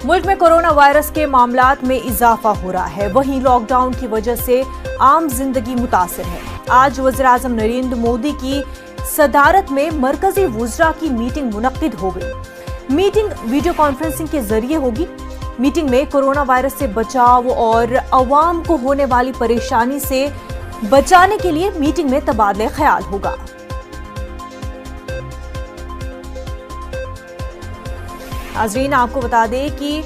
मुल्क में corona virus के मामलात में इजाफा हो रहा है, वहीं लॉकडाउन की वजह से आम जिंदगी मुतासिर है। आज वज़ीर-ए-आज़म नरेंद्र मोदी की सदारत में मरकजी वुज़रा की मीटिंग मुनक्किद हो गई। मीटिंग वीडियो कॉन्फ्रेंसिंग के जरिए होगी। मीटिंग में कोरोना वायरस से बचाव और अवाम को होने वाली परेशानी से बचाने के लिए मीटिंग में तबादले ख्याल होगा। नाज़रीन, आपको बता दें कि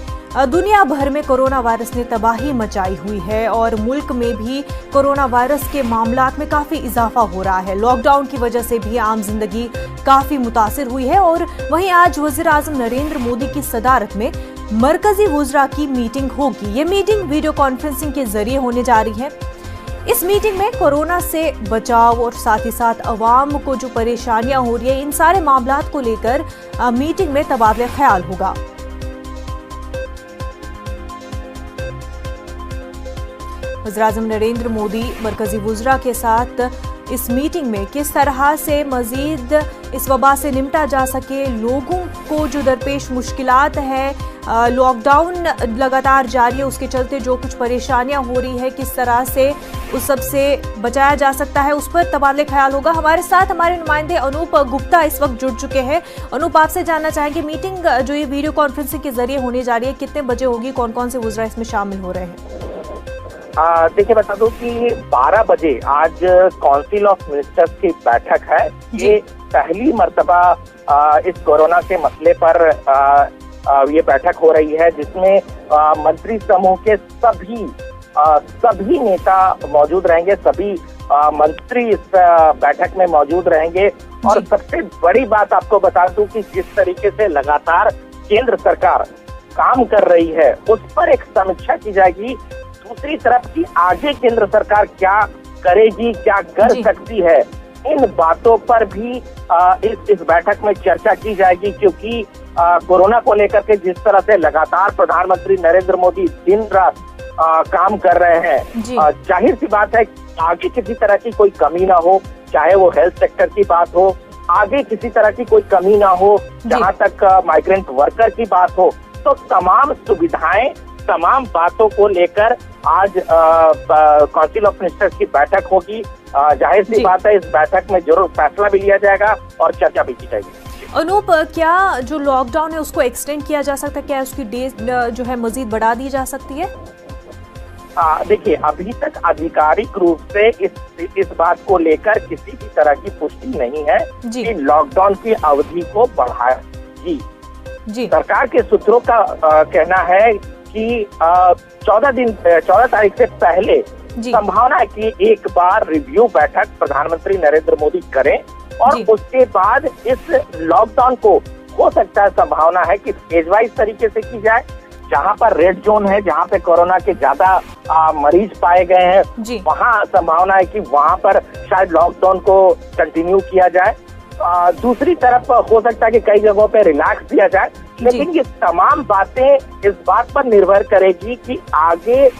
दुनिया भर में कोरोना वायरस ने तबाही मचाई हुई है और मुल्क में भी कोरोना वायरस के मामलात में काफ़ी इजाफा हो रहा है। लॉकडाउन की वजह से भी आम जिंदगी काफ़ी मुतासिर हुई है और वहीं आज वज़ीर-ए-आज़म नरेंद्र मोदी की सदारत में मरकजी वुज़रा की मीटिंग होगी। ये मीटिंग वीडियो कॉन्फ्रेंसिंग के जरिए होने जा रही है। इस मीटिंग में कोरोना से बचाव और साथ ही साथ अवाम को जो परेशानियां हो रही है, इन सारे मामलात को लेकर मीटिंग में तबादले ख्याल होगा। वज़ीर-ए-आज़म नरेंद्र मोदी मरकजी वुज़रा के साथ इस मीटिंग में किस तरह से मजीद इस वबा से निपटा जा सके, लोगों को जो दरपेश मुश्किलात है, लॉकडाउन लगातार जारी है, उसके चलते जो कुछ परेशानियां हो रही है, किस तरह से उस सब से बचाया जा सकता है, उस पर तबादले ख्याल होगा। हमारे साथ हमारे नुमाइंदे अनूप गुप्ता इस वक्त जुड़ चुके हैं। अनूप, आपसे जानना चाहेंगे मीटिंग जो ये वीडियो कॉन्फ्रेंसिंग के जरिए होने जा रही है, कितने बजे होगी, कौन कौन से वुज़रा इसमें शामिल हो रहे हैं? देखिए, बता दूं कि 12 बजे आज काउंसिल ऑफ मिनिस्टर्स की बैठक है। ये पहली मर्तबा इस कोरोना के मसले पर ये बैठक हो रही है, जिसमें मंत्री समूह के सभी नेता मौजूद रहेंगे, सभी मंत्री इस बैठक में मौजूद रहेंगे। और सबसे बड़ी बात आपको बता दूं कि जिस तरीके से लगातार केंद्र सरकार काम कर रही है, उस पर एक समीक्षा की जाएगी। दूसरी तरफ की आगे केंद्र सरकार क्या करेगी, क्या कर सकती है, इन बातों पर भी इस बैठक में चर्चा की जाएगी। क्योंकि कोरोना को लेकर के जिस तरह से लगातार प्रधानमंत्री नरेंद्र मोदी दिन रात काम कर रहे हैं, जाहिर सी बात है आगे किसी तरह की कोई कमी ना हो, चाहे वो हेल्थ सेक्टर की बात हो, आगे किसी तरह की कोई कमी ना हो, जहां तक माइग्रेंट वर्कर की बात हो, तो तमाम सुविधाएं, तमाम बातों को लेकर आज काउंसिल ऑफ मिनिस्टर्स की बैठक होगी। जाहिर सी बात है इस बैठक में जरूर फैसला भी लिया जाएगा और चर्चा भी की जाएगी। अनूप, क्या जो लॉकडाउन है उसको एक्सटेंड किया जा सकता है? क्या उसकी डेट जो है मजीद बढ़ा दी जा सकती है? देखिए, अभी तक आधिकारिक रूप से इस बात को लेकर किसी भी तरह की पुष्टि नहीं है कि लॉकडाउन की अवधि को बढ़ाया जी। सरकार के सूत्रों का कहना है कि 14 तारीख से पहले संभावना है कि एक बार रिव्यू बैठक प्रधानमंत्री नरेंद्र मोदी करें और उसके बाद इस लॉकडाउन को हो सकता है, संभावना है कि फेज वाइज तरीके से की जाए। जहां पर रेड जोन है, जहां पे कोरोना के ज्यादा मरीज पाए गए हैं, वहां संभावना है कि वहां पर शायद लॉकडाउन को कंटिन्यू किया जाए। दूसरी तरफ हो सकता है कि कई जगहों पे रिलैक्स दिया जाए। लेकिन ये तमाम बातें इस बात पर निर्भर करेगी कि आगे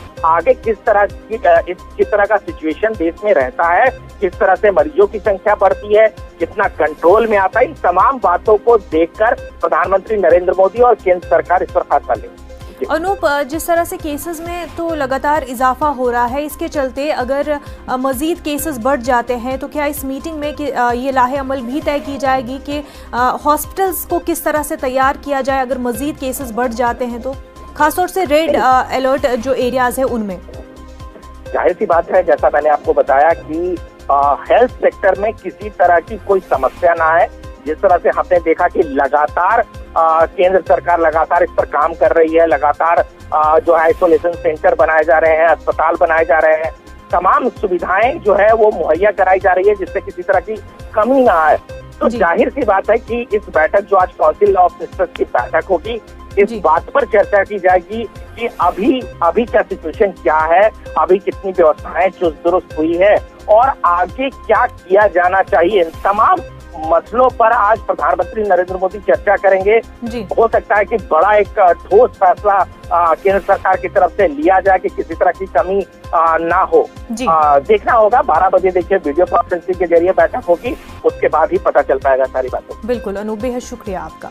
किस तरह का सिचुएशन देश में रहता है, किस तरह से मरीजों की संख्या बढ़ती है, कितना कंट्रोल में आता है। इन तमाम बातों को देखकर प्रधानमंत्री नरेंद्र मोदी और केंद्र सरकार इस पर फैसला लेंगे। अनूप, जिस तरह से केसेस में तो लगातार इजाफा हो रहा है, इसके चलते अगर मजीद केसेस बढ़ जाते हैं तो क्या इस मीटिंग में ये लाहे अमल भी तय की जाएगी कि हॉस्पिटल्स को किस तरह से तैयार किया जाए अगर मजीद केसेस बढ़ जाते हैं तो, खासतौर से रेड अलर्ट जो एरियाज है उनमें? जाहिर सी बात है, जैसा मैंने आपको बताया कि हेल्थ सेक्टर में किसी तरह की कोई समस्या ना आए। जिस तरह से हमने देखा कि लगातार केंद्र सरकार लगातार इस पर काम कर रही है, लगातार जो है आइसोलेशन सेंटर बनाए जा रहे हैं, अस्पताल बनाए जा रहे हैं, तमाम सुविधाएं जो है वो मुहैया कराई जा रही है जिससे किसी तरह की कमी ना आए। तो जाहिर सी बात है कि इस बैठक जो आज काउंसिल ऑफ मिनिस्टर्स की बैठक होगी, इस बात पर चर्चा की जाएगी कि अभी का सिचुएशन क्या है, अभी कितनी व्यवस्थाएं चुस्त दुरुस्त हुई है और आगे क्या किया जाना चाहिए। तमाम मसलों पर आज प्रधानमंत्री नरेंद्र मोदी चर्चा करेंगे। हो सकता है कि बड़ा एक ठोस फैसला केंद्र सरकार की तरफ से लिया जाए कि किसी तरह की कमी ना हो। देखना होगा। 12 बजे देखिए वीडियो कॉन्फ्रेंसिंग के जरिए बैठक होगी, उसके बाद ही पता चल पाएगा सारी बातों। बिल्कुल अनूप, बेहद शुक्रिया आपका।